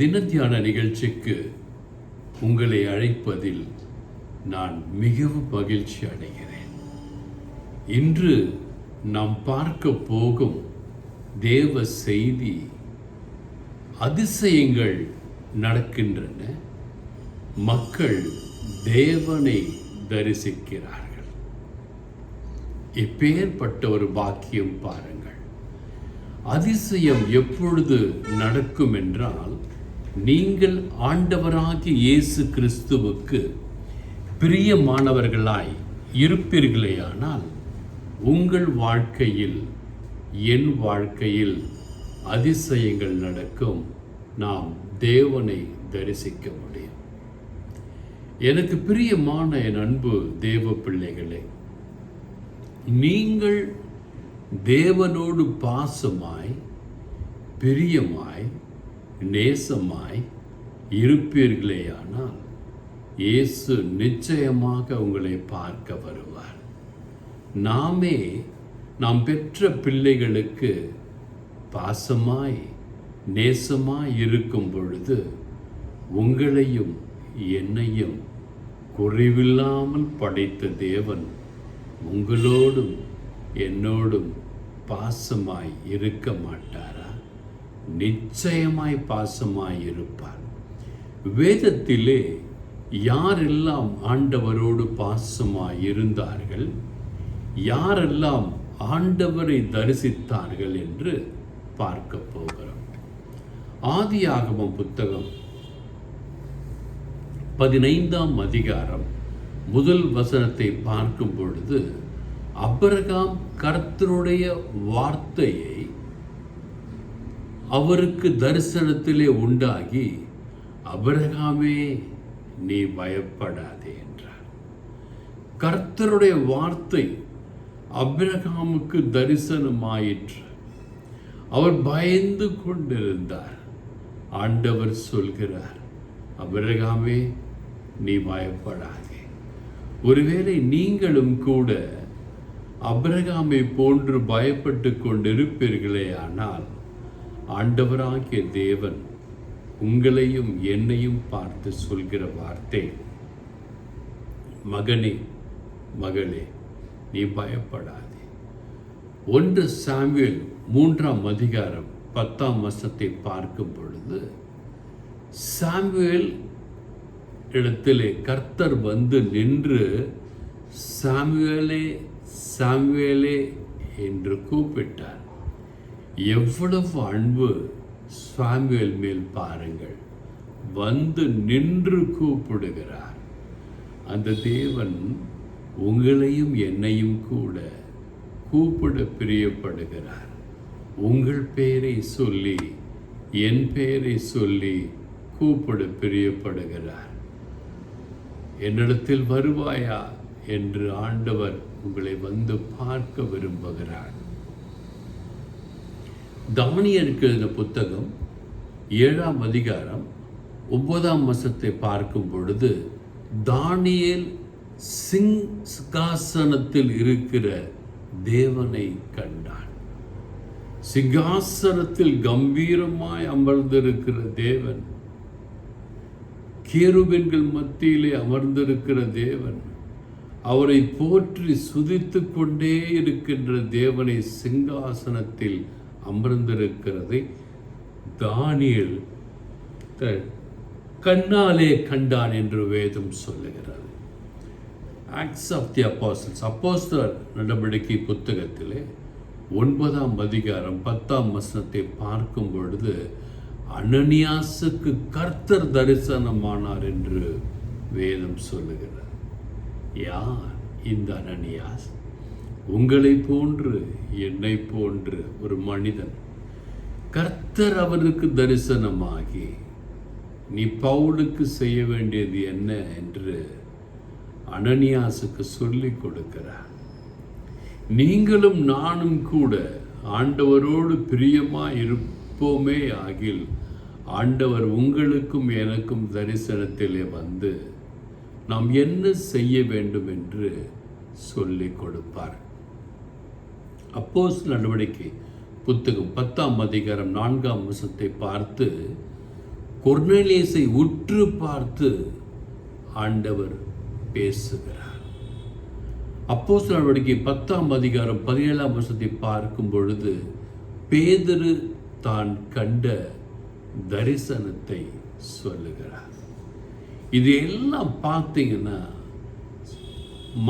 தினத்தியான நிகழ்ச்சிக்கு உங்களை அழைப்பதில் நான் மிகவும் மகிழ்ச்சி அடைகிறேன். இன்று நாம் பார்க்க போகும் தேவ செய்தி, அதிசயங்கள் நடக்கின்றன, மக்கள் தேவனை தரிசிக்கிறார்கள். எப்பேற்பட்ட ஒரு பாக்கியம் பாருங்கள். அதிசயம் எப்பொழுது நடக்கும் என்றால், நீங்கள் ஆண்டவராகிய இயேசு கிறிஸ்துவுக்கு பிரியமானவர்களாய் இருப்பீர்களேயானால் உங்கள் வாழ்க்கையில், என் வாழ்க்கையில் அதிசயங்கள் நடக்கும். நாம் தேவனை தரிசிக்க முடியும். எனக்கு பிரியமான என் அன்பு தேவ பிள்ளைகளே, நீங்கள் தேவனோடு பாசமாய், பிரியமாய், நேசமாய் இருப்பீர்களேயானால் இயேசு நிச்சயமாக உங்களை பார்க்க வருவார். நாம் பெற்ற பிள்ளைகளுக்கு பாசமாய், நேசமாய் இருக்கும் பொழுது உங்களையும் என்னையும் குறைவில்லாமல் படைத்த தேவன் உங்களோடும் என்னோடும் பாசமாய் இருக்க மாட்டாரா? நிச்சயமாய் பாசமாய் இருப்பார். வேதத்திலே யாரெல்லாம் ஆண்டவரோடு பாசமாய் இருந்தார்கள், யாரெல்லாம் ஆண்டவரை தரிசித்தார்கள் என்று பார்க்க போகிறோம். ஆதியாகமம் புத்தகம் 15ஆம் அதிகாரம் முதல் வசனத்தை பார்க்கும் பொழுது, ஆபிரகாம் கர்த்தருடைய வார்த்தையை அவருக்கு தரிசனத்திலே உண்டாகி, ஆபிரகாமே நீ பயப்படாதே என்றார். கர்த்தருடைய வார்த்தை ஆபிரகாமுக்கு தரிசனமாயிற்று. அவர் பயந்து கொண்டிருந்தார். ஆண்டவர் சொல்கிறார், ஆபிரகாமே நீ பயப்படாதே. ஒருவேளை நீங்களும் கூட ஆபிரகாமை போன்று பயப்பட்டு கொண்டிருப்பீர்களே, ஆனால் ஆண்டவராகிய தேவன் உங்களையும் என்னையும் பார்த்து சொல்கிற வார்த்தை, மகனே, மகளே, நீ பயப்படாதே. 1 சாமுவேல் 3ஆம் அதிகாரம் 10ஆம் வசனத்தை பார்க்கும் பொழுது, சாமுவேல் இடத்திலே கர்த்தர் வந்து நின்று சாமுவேலே, சாமுவேலே என்று கூப்பிட்டார். எவ்வளவு அன்பு சாமுவேல் மேல் பாருங்கள். வந்து நின்று கூப்பிடுகிறார். அந்த தேவன் உங்களையும் என்னையும் கூட கூப்பிட பிரியப்படுகிறார். உங்கள் பெயரை சொல்லி, என் பெயரை சொல்லி கூப்பிட பிரியப்படுகிறார். என்னிடத்தில் வருவாயா என்று ஆண்டவர் உங்களை வந்து பார்க்க விரும்புகிறார். தானியேலுக்கு எழுதின புத்தகம் 7ஆம் அதிகாரம் 9ஆம் வசனத்தை பார்க்கும் பொழுது, தானியேல் சிங்காசனத்தில் இருக்கிற தேவனை கண்டான். சிங்காசனத்தில் கம்பீரமாய் அமர்ந்திருக்கிற தேவன், கேருபீன்கள் மத்தியிலே அமர்ந்திருக்கிற தேவன், அவரை போற்றி சுதித்து கொண்டே இருக்கின்ற தேவனை சிங்காசனத்தில் அமர்ந்திருக்கிறதை தானியேல் கண்ணாலே கண்டான் என்று வேதம் சொல்லுகிறது. ஆக்ட்ஸ் ஆஃப் தி அப்போஸ்டல்ஸ், அப்போஸ்தலர் நடவடிக்கை புத்தகத்திலே 9ஆம் அதிகாரம் 10ஆம் வசனத்தை பார்க்கும் பொழுது, அனனியாசுக்கு கர்த்தர் தரிசனமானார் என்று வேதம் சொல்லுகிறது. யார் இந்த அனனியாஸ்? உங்களை போன்று, என்னை போன்று ஒரு மனிதன். கர்த்தர் அவருக்கு தரிசனமாகி, நீ பவுலுக்கு செய்ய வேண்டியது என்ன என்று அனனியாசுக்கு சொல்லிக் கொடுக்கிறார். நீங்களும் நானும் கூட ஆண்டவரோடு பிரியமாய் இருப்போமே ஆகில், ஆண்டவர் உங்களுக்கும் எனக்கும் தரிசனத்திலே வந்து நாம் என்ன செய்ய வேண்டும் என்று சொல்லிக் கொடுப்பார். அப்போஸ்தலர் நடவடிக்கை புத்தகம் 10ஆம் அதிகாரம் 4ஆம் வசனத்தை பார்த்து, கொர்நேலியஸை உற்று பார்த்து ஆண்டவர் பேசுகிறார். அப்போஸ்தலர் நடவடிக்கை 10:17 பார்க்கும் பொழுது பேதுரு தான் கண்ட தரிசனத்தை சொல்லுகிறார். இது எல்லாம் பார்த்தீங்கன்னா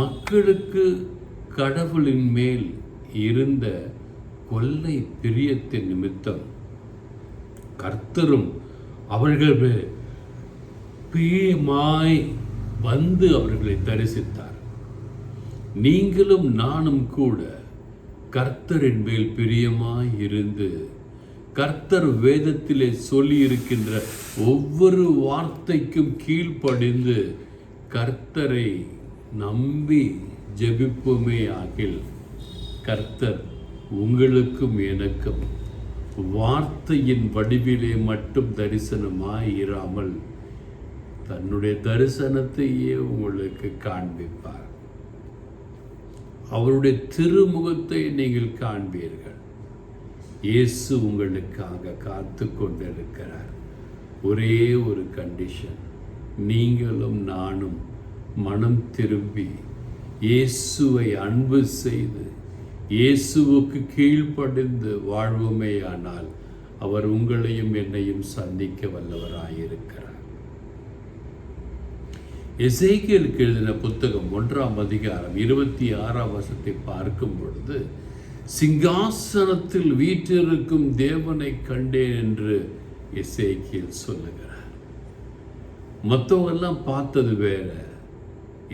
மக்களுக்கு கடவுளின் மேல் இருந்த கொள்ளை பிரியத்தின் நிமித்தம் கர்த்தரும் அவர்கள் பிரியமாய் வந்து அவர்களை தரிசித்தார். நீங்களும் நானும் கூட கர்த்தரின் மேல் பிரியமாய் இருந்து கர்த்தர் வேதத்திலே சொல்லி இருக்கின்ற ஒவ்வொரு வார்த்தைக்கும் கீழ்ப்படிந்து கர்த்தரை நம்பி ஜெபிப்போமே ஆகில் கர்த்தர் உங்களுக்கும் எனக்கும் வார்த்தையின் வடிவிலே மட்டும் தரிசனமாய் இராமல் தன்னுடைய தரிசனத்தையே உங்களுக்கு காண்பிப்பார். அவருடைய திருமுகத்தை நீங்கள் காண்பீர்கள். இயேசு உங்களுக்காக காத்து கொண்டிருக்கிறார். ஒரே ஒரு கண்டிஷன், நீங்களும் நானும் மனம் திரும்பி இயேசுவை அன்பு செய்து இயேசுவுக்கு கீழ்ப்படிந்து வாழ்வோமேயானால் அவர் உங்களையும் என்னையும் சந்திக்க வல்லவராயிருக்கிறார். எசேக்கியேலுக்கு எழுதின புத்தகம் 1:26 பார்க்கும் பொழுது சிங்காசனத்தில் வீற்றிருக்கும் தேவனை கண்டேன் என்று எசேக்கியேல் சொல்லுகிறார். மற்றவெல்லாம் பார்த்தது வேற,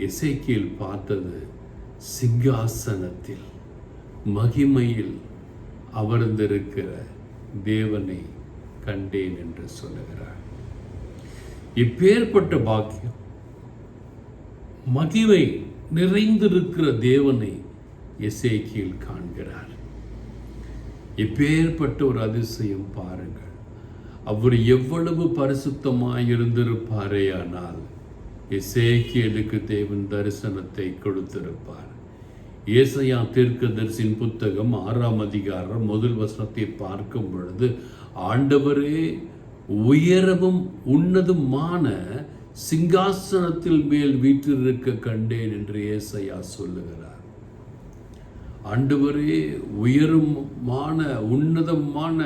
எசேக்கியேல் பார்த்தது சிங்காசனத்தில் மகிமையில் அமர்ந்திருக்கிற தேவனை கண்டேன் என்று சொல்லுகிறார். இப்பேற்பட்ட பாக்கியம், மகிமை நிறைந்திருக்கிற தேவனை எசேக்கியேல் காண்கிறார். இப்பேற்பட்ட ஒரு அதிசயம் பாருங்கள். அவர் எவ்வளவு பரிசுத்தமாய் இருந்திருப்பாரே, ஆனால் எசேக்கியேலுக்கு தேவன் தரிசனத்தை கொடுத்திருப்பார். ஏசாயா தீர்க்கதரிசியின் புத்தகம் 6:1 பார்க்கும் பொழுது ஆண்டவரே உயரமும் உன்னதமான சிங்காசனத்தில் மேல் வீற்றிருக்க கண்டேன் என்று ஏசாயா சொல்லுகிறார். ஆண்டவரே உயரமான உன்னதமான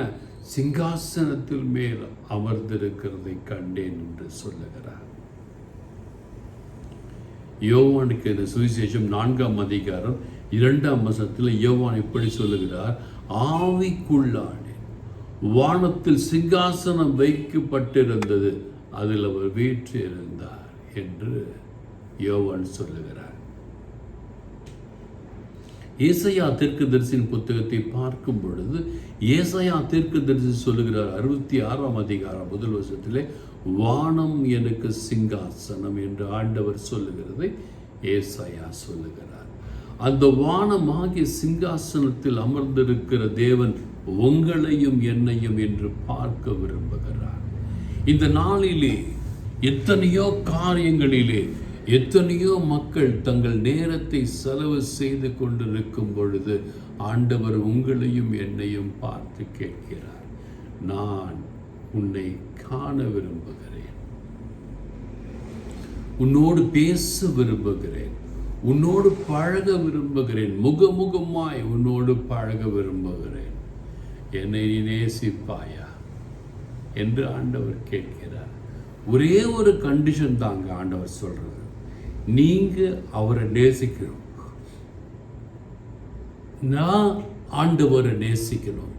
சிங்காசனத்தில் மேல் அமர்ந்திருக்கிறதை கண்டேன் என்று சொல்லுகிறார். யோவானுக்கு இந்த சுவிசேஷம் 4:2 யோவான் இப்படி சொல்லுகிறார், ஆவிக்குள்ளானேன், வானத்தில் சிங்காசனம் வைக்கப்பட்டிருந்தது, அதில் அவர் வீற்றிருந்தார் என்று யோவான் சொல்லுகிறார். ஏசாயா தீர்க்கதரிசியின் புத்தகத்தை பார்க்கும் பொழுது ஏசாயா தீர்க்கதரிசி சொல்லுகிறார் 66:1 வானம் எனக்கு சிங்காசனம் என்று ஆண்டவர் சொல்லுகிறதை ஏசாயா சொல்லுகிறார். அந்த வானமாகிய சிங்காசனத்தில் அமர்ந்திருக்கிற தேவன் உங்களையும் என்னையும் என்று பார்க்க விரும்புகிறார். இந்த நாளிலே எத்தனையோ காரியங்களிலே எத்தனையோ மக்கள் தங்கள் நேரத்தை செலவு செய்து கொண்டிருக்கும் பொழுது ஆண்டவர் உங்களையும் என்னையும் பார்த்து கேட்கிறார், நான் உன்னை காண விரும்புகிறேன், உன்னோடு பேச விரும்புகிறேன், உன்னோடு பழக விரும்புகிறேன், முகமுகமாய் உன்னோடு பழக விரும்புகிறேன், என்னை நீ நேசிப்பாயா என்று ஆண்டவர் கேட்கிறார். ஒரே ஒரு கண்டிஷன் தாங்க ஆண்டவர் சொல்றது, நீங்க அவரை நேசிக்கணும், நான் ஆண்டவரை நேசிக்கணும்.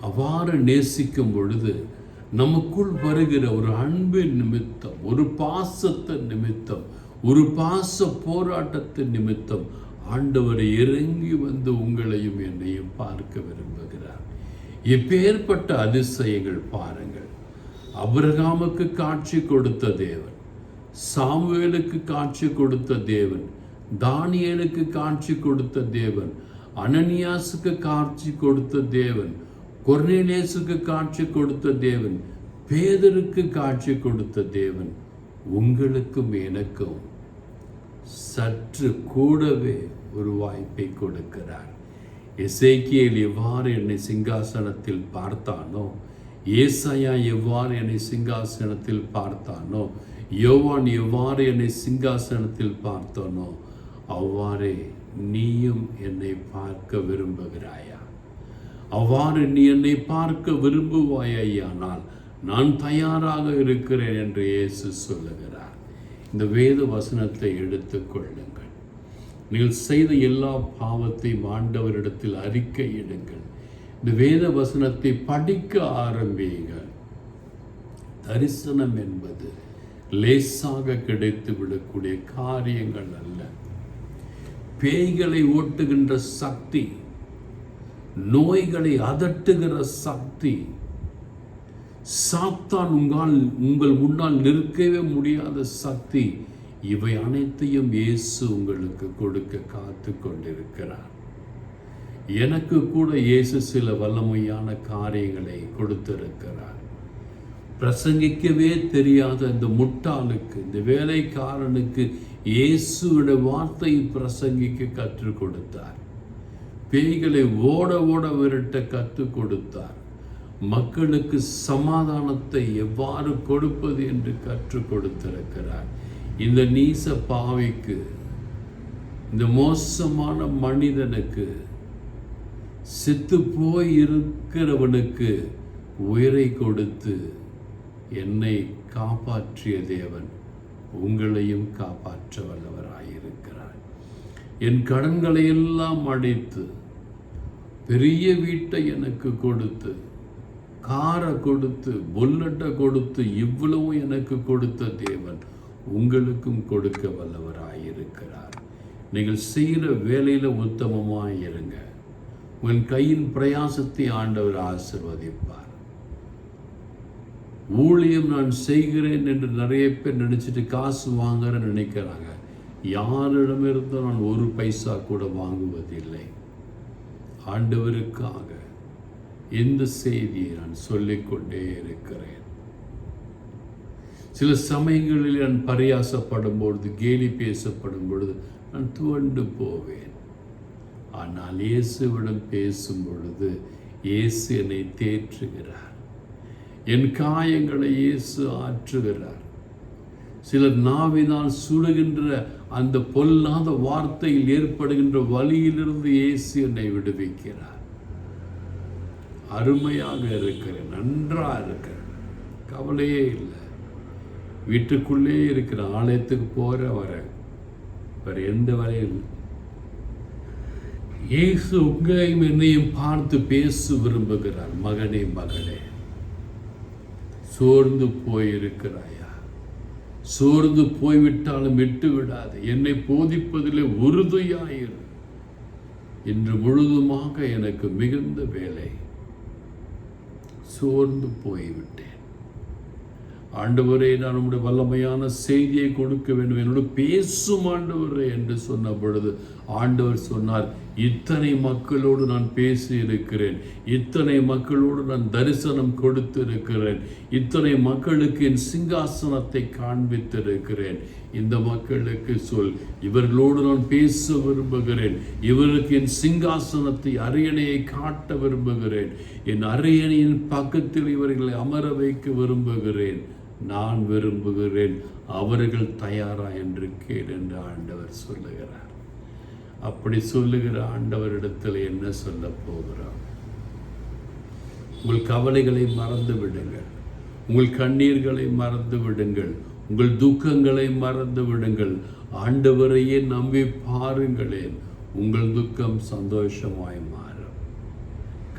அவ்வாறு நேசிக்கும் பொழுது நமக்குள் வருகிற ஒரு அன்பின் நிமித்தம், ஒரு பாசத்தின் நிமித்தம், ஒரு பாச போராட்டத்தின் நிமித்தம் ஆண்டவரை இறங்கி வந்து உங்களையும் என்னையும் பார்க்க விரும்புகிறார். எப்பேற்பட்ட அதிசயங்கள் பாருங்கள். ஆபிரகாமுக்கு காட்சி கொடுத்த தேவன், சாமுவேலுக்கு காட்சி கொடுத்த தேவன், தானியேலுக்கு காட்சி கொடுத்த தேவன், அனனியாசுக்கு காட்சி கொடுத்த தேவன், கொர்நேலியசுக்கு காட்சி கொடுத்த தேவன், பேதருக்கு காட்சி கொடுத்த தேவன் உங்களுக்கும் எனக்கும் சற்று கூடவே ஒரு வாய்ப்பை கொடுக்கிறார். எசேக்கியேல் எவ்வாறு என்னை சிங்காசனத்தில் பார்த்தானோ, ஏசாயா எவ்வாறு என்னை சிங்காசனத்தில் பார்த்தானோ, யோவான் எவ்வாறு என்னை சிங்காசனத்தில் பார்த்தானோ, அவ்வாறே நீயும் என்னை பார்க்க விரும்புகிறாயா? அவ்வாறு நீ என்னை பார்க்க விரும்புவாயானால் நான் தயாராக இருக்கிறேன் என்று இயேசு சொல்லுகிறார். இந்த வேத வசனத்தை எடுத்துக்கொள்ளுங்கள். நீங்கள் செய்த எல்லா பாவத்தையும் ஆண்டவரிடத்தில் அறிக்கையிடுங்கள். இந்த வேத வசனத்தை படிக்க ஆரம்பியுங்கள். தரிசனம் என்பது லேசாக கிடைத்து விடக்கூடிய காரியங்கள் அல்ல. பேய்களை ஓட்டுகின்ற சக்தி, நோய்களை அதட்டுகிற சக்தி, சாத்தான் உங்கள் முன்னால் நிற்கவே முடியாத சக்தி, இவை அனைத்தையும் இயேசு உங்களுக்கு கொடுக்க காத்து கொண்டிருக்கிறார். எனக்கு கூட இயேசு சில வல்லமையான காரியங்களை கொடுத்திருக்கிறார். பிரசங்கிக்கவே தெரியாத இந்த முட்டாளுக்கு, இந்த வேலைக்காரனுக்கு இயேசுவோட வார்த்தையை பிரசங்கிக்க கற்றுக் கொடுத்தார். பேய்களை ஓட ஓட விரட்ட கற்றுக் கொடுத்தார். மக்களுக்கு சமாதானத்தை எவ்வாறு கொடுப்பது என்று கற்றுக் கொடுத்திருக்கிறார். இந்த நீச பாவிக்கு, இந்த மோசமான மனிதனுக்கு, செத்து போய் இருக்கிறவனுக்கு உயிரை கொடுத்து என்னை காப்பாற்றிய தேவன் உங்களையும் காப்பாற்ற வல்லவராயிருக்கிறார். என் கடன்களை எல்லாம் அடைத்து பெரிய வீட்டை எனக்கு கொடுத்து, காரை கொடுத்து, புல்லட்டை கொடுத்து, இவ்வளவு எனக்கு கொடுத்த தேவன் உங்களுக்கும் கொடுக்க வல்லவராயிருக்கிறார். நீங்கள் செய்கிற வேலையில் உத்தமமாக இருங்க. உன் கையின் பிரயாசத்தை ஆண்டவர் ஆசீர்வதிப்பார். ஊழியம் நான் செய்கிறேன் என்று நிறைய பேர் நினைச்சிட்டு காசு வாங்குறேன்னு நினைக்கிறாங்க. யாரிடமிருந்தும் நான் ஒரு பைசா கூட வாங்குவதில்லை. ஆண்டவருக்காக இந்த செய்தியை நான் சொல்லிக்கொண்டே இருக்கிறேன். சில சமயங்களில் நான் பரியாசப்படும் பொழுது, கேலி பேசப்படும் பொழுது நான் துவண்டு போவேன். ஆனால் இயேசுவிடம் பேசும் பொழுது இயேசு என்னை தேற்றுகிறார். என் காயங்களை இயேசு ஆற்றுகிறார். சிலர் நாவினால் சுடுகின்ற அந்த பொல்லாத வார்த்தையில் ஏற்படுகின்ற வலியிலிருந்து இயேசு என்னை விடுவிக்கிறார். அருமையாக இருக்கிறேன், நன்றாக இருக்கிறேன், கவலையே இல்லை. வீட்டுக்குள்ளே இருக்கிற, ஆலயத்துக்கு போகிற வர வேறு எந்த வரையும் இல்லை. இயேசு உங்களையும் என்னையும் பார்த்து பேச விரும்புகிறார். மகனே, மகளே, சோர்ந்து போயிருக்கிறாயா? சோர்ந்து போய்விட்டாலும் விட்டு விடாது. என்னை போதிப்பதிலே உறுதியாயிரு. இன்று முழுதுமாக எனக்கு மிகுந்த வேலை, சோர்ந்து போய்விட்டேன். ஆண்டவரே, நான் உம்முடைய வல்லமையான செய்தியை கொடுக்க வேண்டும், என்னோடு பேசும் ஆண்டவரே என்று சொன்ன பொழுது ஆண்டவர் சொன்னார், இத்தனை மக்களோடு நான் பேசி இருக்கிறேன், இத்தனை மக்களோடு நான் தரிசனம் கொடுத்திருக்கிறேன், இத்தனை மக்களுக்கு என் சிங்காசனத்தை காண்பித்திருக்கிறேன். இந்த மக்களுக்கு சொல், இவர்களோடு நான் பேச விரும்புகிறேன், இவருக்கு என் சிங்காசனத்தை, அரியணையை காட்ட விரும்புகிறேன், என் அரியணையின் பக்கத்தில் இவர்களை அமர வைக்க விரும்புகிறேன், நான் விரும்புகிறேன், அவர்கள் தயாரா என்று கேள் என்று ஆண்டவர் சொல்லுகிறார். அப்படி சொல்லுகிற ஆண்டவரிடத்தில் என்ன சொல்ல போகிறார்? உங்கள் கவலைகளை மறந்து விடுங்கள், உங்கள் கண்ணீர்களை மறந்து விடுங்கள், உங்கள் துக்கங்களை மறந்து விடுங்கள். ஆண்டவரையே நம்பி பாருங்களேன், உங்கள் துக்கம் சந்தோஷமாய் மாறும்.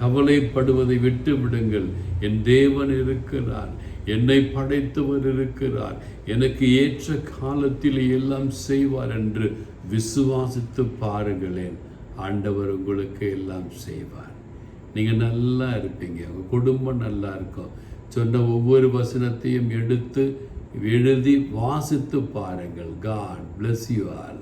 கவலைப்படுவதை விட்டு விடுங்கள். என் தேவன் இருக்கிறார், என்னை படைத்தவர் இருக்கிறார், எனக்கு ஏற்ற காலத்தில் எல்லாம் செய்வார் என்று விசுவாசித்து பாருங்களேன். ஆண்டவர் உங்களுக்கு எல்லாம் செய்வார். நீங்கள் நல்லா இருப்பீங்க, உங்கள் குடும்பம் நல்லா இருக்கும். சொன்ன ஒவ்வொரு வசனத்தையும் எடுத்து எழுதி வாசித்து பாருங்கள். God bless you all.